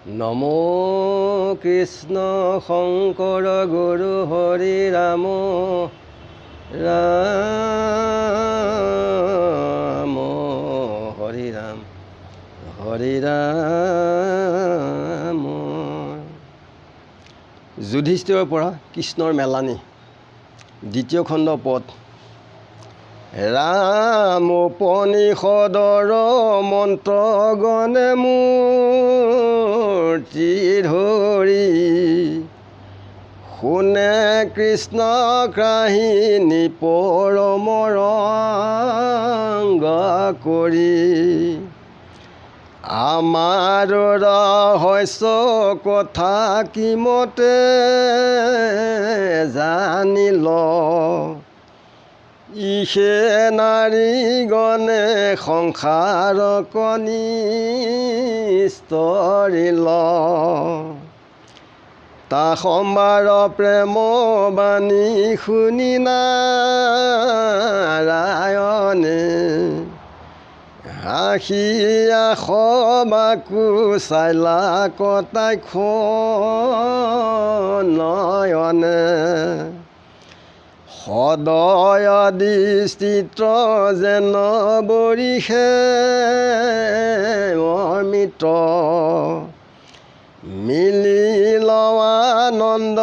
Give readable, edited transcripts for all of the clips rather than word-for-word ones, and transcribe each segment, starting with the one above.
নমো কৃষ্ণ শংকৰ গুৰু হৰি ৰাম ৰাম হৰি ৰাম হৰি ৰাম। যুধিষ্ঠিৰৰ পৰা কৃষ্ণৰ মেলানী দ্বিতীয় খণ্ড পদ। ৰাম উপনিষদৰ মন্ত্ৰ গণে মূৰ্তি ধৰি শুনে কৃষ্ণ কাহিনী পৰমৰ অংগ কৰি। আমাৰ ৰহস্য কথা কিমতে জানিল, ইহে নাৰীগণে সংসাৰ কনিস্তৰিল। তা সম্বাৰ প্ৰেম বাণী শুনি নাৰায়ণে হাঁহিয়া সবাকো চাইলা কটাই নয়নে। সদয় দৃষ্টিত যেন বৰিষে অমিত, মিলিল আনন্দ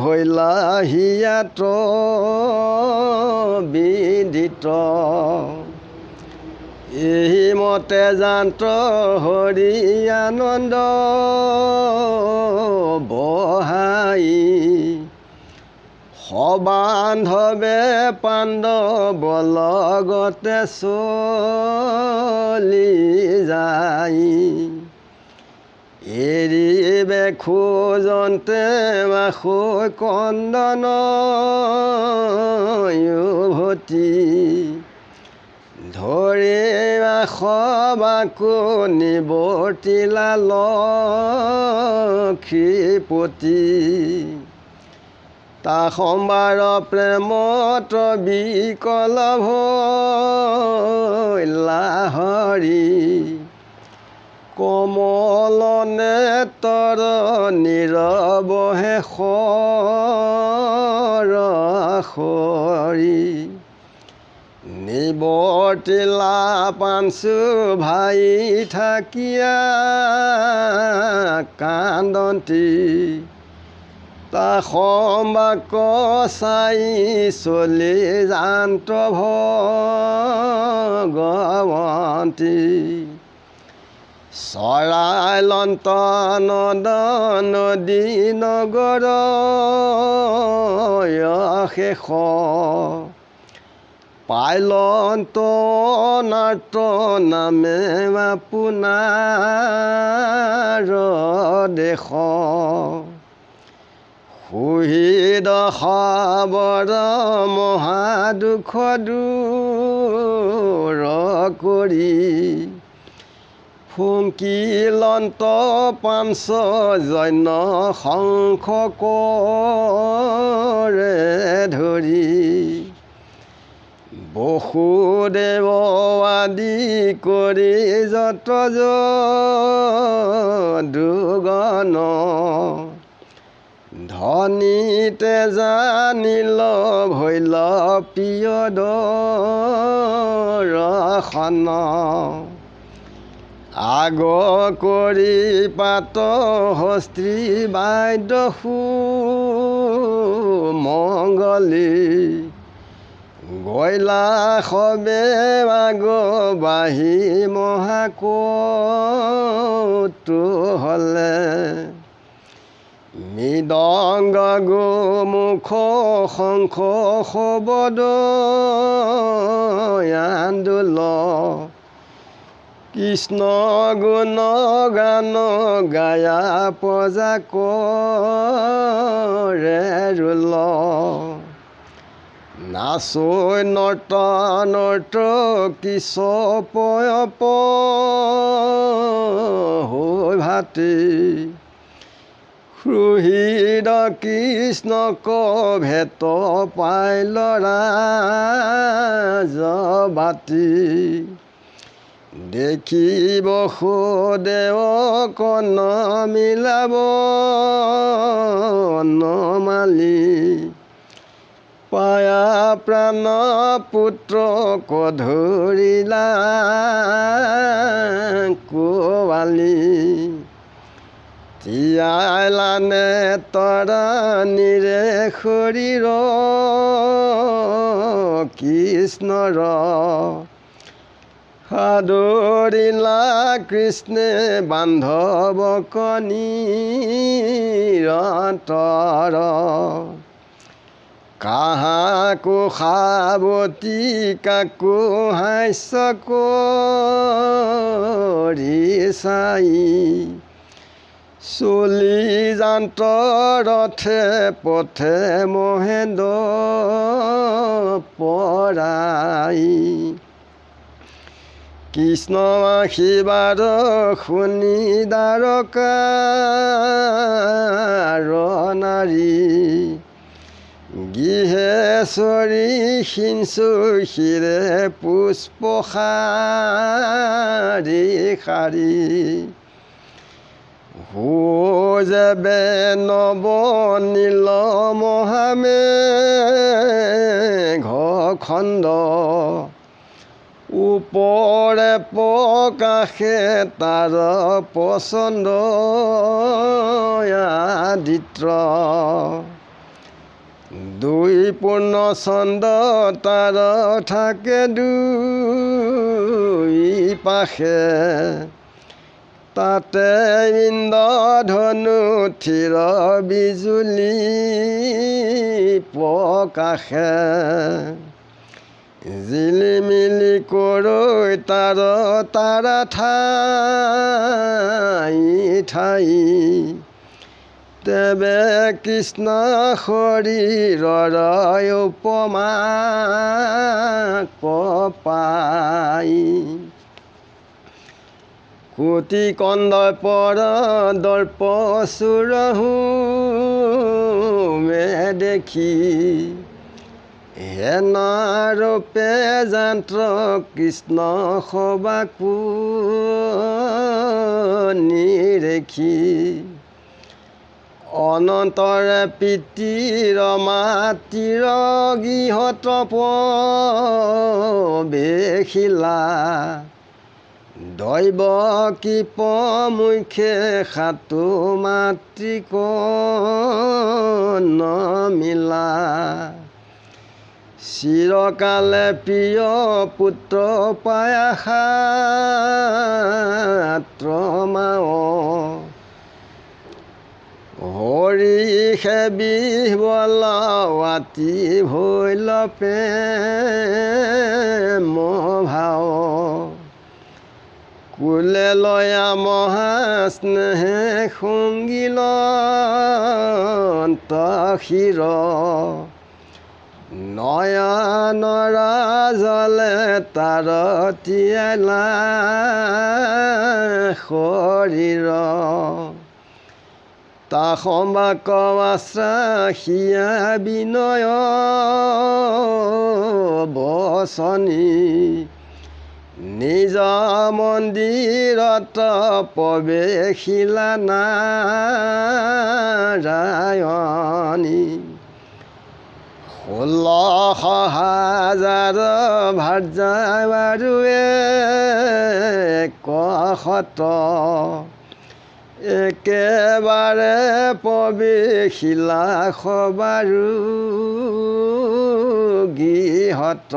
ভৈলা হিয়াত বিদিত। এই মতে জান্ত হৰি আনন্দ বহাই, সবান্ধৱে পাণ্ডৱ লগতে চলি যায়। এৰিবে খোজন্তে বাসৈ কন্দন উভতি, ধৰি সবাকো নিবৰ্তিলা লক্ষীপতি। তা সম্বাৰ প্ৰেমত বিকল ভৈলা হৰি, কমল নেতৰ নীৰৱহে সৰসৰি। নিবৰ্তিলা পাঞ্চু ভাই থাকিয়া কান্দন্তি, তা সম্বাক চাই চলি জান্ত ভগৱন্তী। চৰাইলন্ত নদন নদী নগৰ শেষ, পাইলন্ত নাট নামে আপোনাৰ দেশ। সুহৃদ সাৱৰ মহাদুখ দূৰ কৰি, ফুংকিলন্ত পাঞ্চ জন্য শংখ কৰে ধৰি। বসুদেৱ আদি কৰি যত যদুগণ, ধনীতে জানিল ভৈল প্ৰিয় দৰ্শন। আগ কৰি পাত হস্ত্ৰী বাদ্য সুমংগলী, গৈলা সবে আগ বাঢ়ি মহাকৌতূহলে। মৃদংগ গোমুখ শংখ সবদ আন্দোল, কৃষ্ণ গুণ গান গায়া প্ৰজা কৰে ৰোল। নাচৈ নৰ্ত নৰ্ত কিছ পয়প হৈ ভাতি, সুহৃদ কৃষ্ণক ভেট পাই লৰা জবাতি। দেখিব সুদেৱ কণ মিলাব নমালি পায়া প্ৰাণ পুত্ৰক ধৰিলা কোৱালি তিয়ালানে তৰাণীৰে শৰীৰ কৃষ্ণৰ সাদৰিলা কৃষ্ণে বান্ধৱ কণীৰ কাহাকো সাৱতী কাকো হাস্য কৰি চাই চলি যান্ত ৰথে পথে মহেন্দ্ৰ পৰাই কৃষ্ণ আশীৰ্বাদ শুনি দ্বাৰকাৰ নাৰী গৃহেশ্বৰী সিঞ্চু শিৰে পুষ্পশাৰী শাৰী যেবে নৱ নীল মহামেঘ খণ্ড ওপৰে প্ৰকাশে তাৰ পচন্দ আদিত্ৰ দুই পূৰ্ণ চন্দ তাৰ থাকে দুই পাশে তাতে ইন্দ্ৰধনু থিৰ বিজুলী প্ৰকাশে জিলিমিলি কৰৈ তাৰ তাৰা ঠাই ঠাই তেবে কৃষ্ণ শৰীৰৰ উপমা পাই কোটি কন্দৰ্পৰ দৰ্প চুৰহু মে দেখি হেনাৰূপে যান্ত্ৰ কৃষ্ণ সবাকো নিৰেখি অনন্তৰে পিতৃৰ মাতৃৰ গৃহত প্ৰৱেশিলা দৈৱ কৃপ মুখে সাতু মাতৃক নমিলা চিৰকালে প্ৰিয় পুত্ৰ পায়াসাত্ৰমাও হৰি সেবি বলাৱাতি ভৈল প্ৰেম ভাও কুলে লয়া মহাস্নেহে সংগিল শিৰ নয়নৰা জলে তাৰ তিয়ালা শৰীৰ তা সম্বাক আশ্ৰাহিয়া বিনয় বচনী নিজ মন্দিৰত প্ৰৱেশিলা নাৰায়ণী 16,000 ভাৰ্যা বাৰু কশত একেবাৰে প্ৰৱেশিলা সবাৰু গৃহত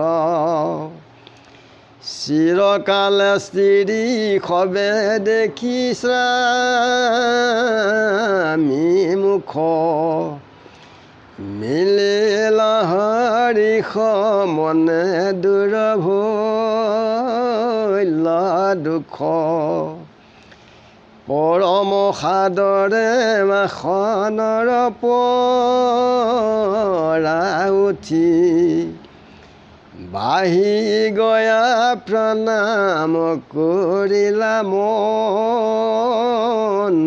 চিৰকালে শ্ৰী সবে দেখি স্বামী মুখ মিলিলা হৰিষ মনে দূৰ ভৈল দুখ পৰম সাদৰে মাখনৰ পৰা উঠি বাহি গয়া প্ৰণাম কৰিলা মন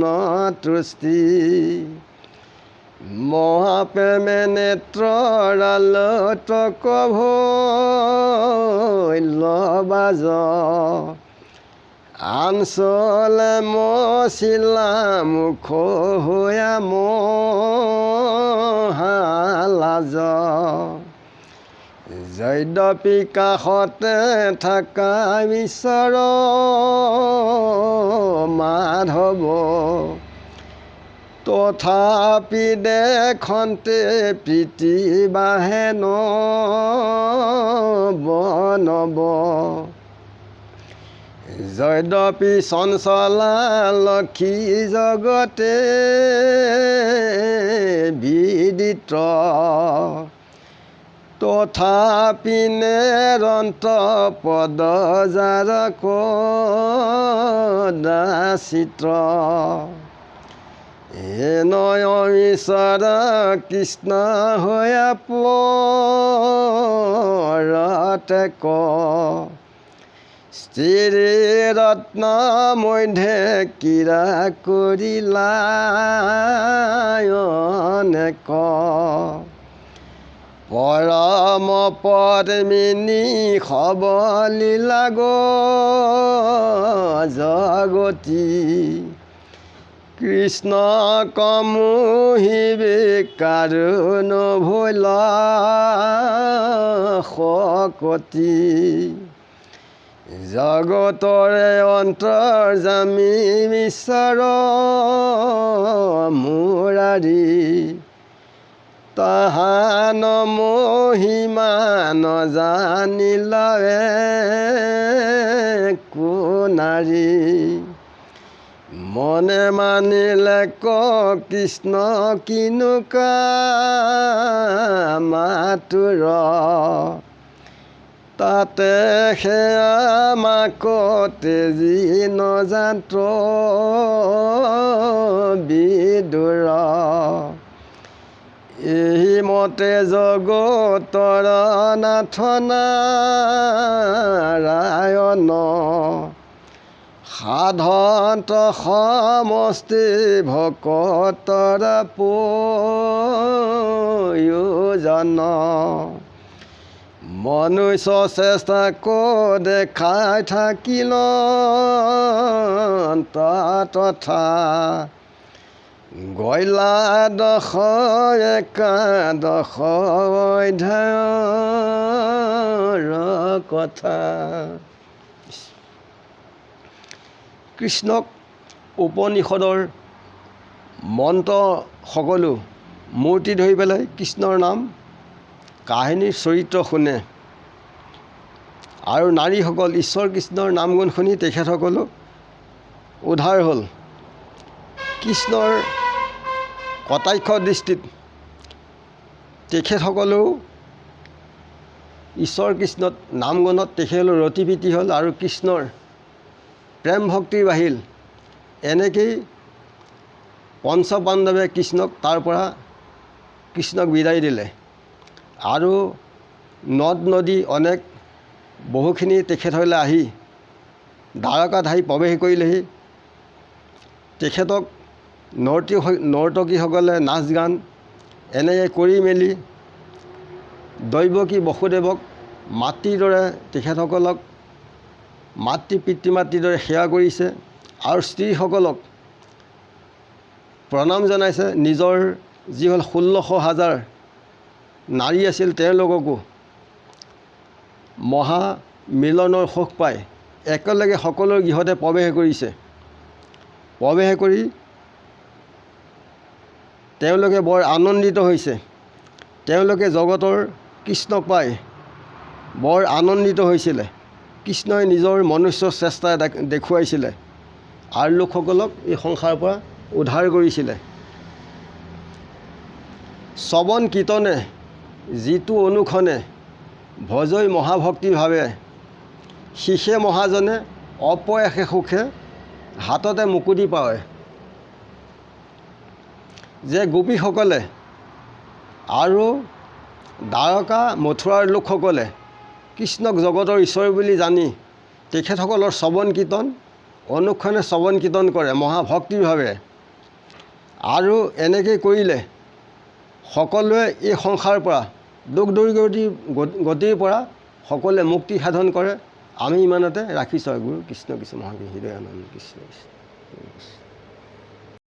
তৃষ্টি মহাপ্ৰেমে নেত্ৰৰালোটক ভৈল বাজ আঞ্চলে মচিলা মুখ হৈয়া মহালাজ যদ্যপি কাষতে থকা বিশ্বৰ মাধৱ তথাপি দেখন্তে প্ৰীতি বাঢ়ে নৱ যদ্যপি চঞ্চলা লক্ষী জগতে বিদিত তথাপি নিৰন্ত পদ যাৰ কদাচিত্ৰ নয় ঈশ্বৰ কৃষ্ণ হৈয়া পৰতে ক স্ত্ৰী ৰত্ন মধ্যে কিৰা কৰিলায়নে ক পৰম পদ্মিনী সবলীলা জগতী কৃষ্ণ কমোহিবে কাৰুণ ভৈল শকতি জগতৰে অন্তৰ্যামী ঈশ্বৰ মুৰাৰী তাহান মহিমা নজানিলে কো নাৰী মনে মানিলে ক কৃষ্ণ কিনো কামাতুৰ তাতে সেয়া মাক তেজি নজান্ত বিদুৰ এই মতে জগতৰ নাথ নাৰায়ণ সাধন্ত সমষ্টি ভকতৰ প্ৰয়োজন মনুষ্য চেষ্টা দেখাই থাকিল তথা গইলা দশ একাদশ অধ্যায়ৰ কথা। কৃষ্ণক উপনিষদৰ মন্ত্ৰ সকলো মূৰ্তি ধৰি পেলাই কৃষ্ণৰ নাম কাহিনীৰ চৰিত্ৰ শুনে আৰু নাৰীসকল ঈশ্বৰ কৃষ্ণৰ নাম গুণ শুনি তেখেতসকলো উদ্ধাৰ হ'ল। কৃষ্ণৰ কটাক্ষ দৃষ্টিত তেখেতসকলেও ঈশ্বৰ কৃষ্ণত নাম গুণত তেখেতসকলো ৰতিপ্ৰীতি হ'ল আৰু কৃষ্ণৰ প্ৰেম ভক্তিৰ বাহিল। এনেকেই পঞ্চপাণ্ডৱে কৃষ্ণক তাৰ পৰা কৃষ্ণক বিদায় দিলে আৰু নদ নদী অনেক বহুখিনি তেখেতসকলে আহি দ্বাৰকাত আহি প্ৰৱেশ কৰিলেহি। তেখেতক নৰ্তকীসকলে নাচ গান এনেকৈ কৰি মেলি দৈৱকী বসুদেৱক মাতৃৰ দৰে তেখেতসকলক মাতৃ পিতৃ মাতৃৰ দৰে সেৱা কৰিছে আৰু স্ত্ৰীসকলক প্ৰণাম জনাইছে। নিজৰ যি হ'ল 16,000 নাৰী আছিল তেওঁলোককো মহা মিলনৰ সুখ পাই একেলগে সকলোৰে গৃহতে প্ৰৱেশ কৰিছে। প্ৰৱেশ কৰি তেওঁলোকে বৰ আনন্দিত হৈছে। তেওঁলোকে জগতৰ কৃষ্ণক পাই বৰ আনন্দিত হৈছিলে। কৃষ্ণই নিজৰ মনুষ্য চেষ্টা দেখুৱাইছিলে আৰু লোকসকলক এই সংসাৰৰ পৰা উদ্ধাৰ কৰিছিলে। শ্ৰৱণ কীৰ্তনে যিটো অনুক্ষণে ভজৈ মহাভক্তিভাৱে শিষে মহাজনে অপয়াসে সুখে হাততে মুকুতি পায়। যে গোপীসকলে আৰু দ্বাৰকা মথুৰাৰ লোকসকলে কৃষ্ণক জগতৰ ঈশ্বৰ বুলি জানি তেখেতসকলৰ শ্ৰৱণ কীৰ্তন অনুক্ষণে শ্ৰৱণ কীৰ্তন কৰে মহাভক্তিভাৱে। আৰু এনেকৈ কৰিলে সকলোৱে এই সংসাৰৰ পৰা দুখ দুৰ্গতিৰ পৰা সকলোৱে মুক্তি সাধন কৰে আমি ইমানতে ৰাখিছোঁ আৰু গুৰু কৃষ্ণ কৃষ্ণ মহাবীৰ হৃদয় আনন্দ কৃষ্ণ কৃষ্ণ।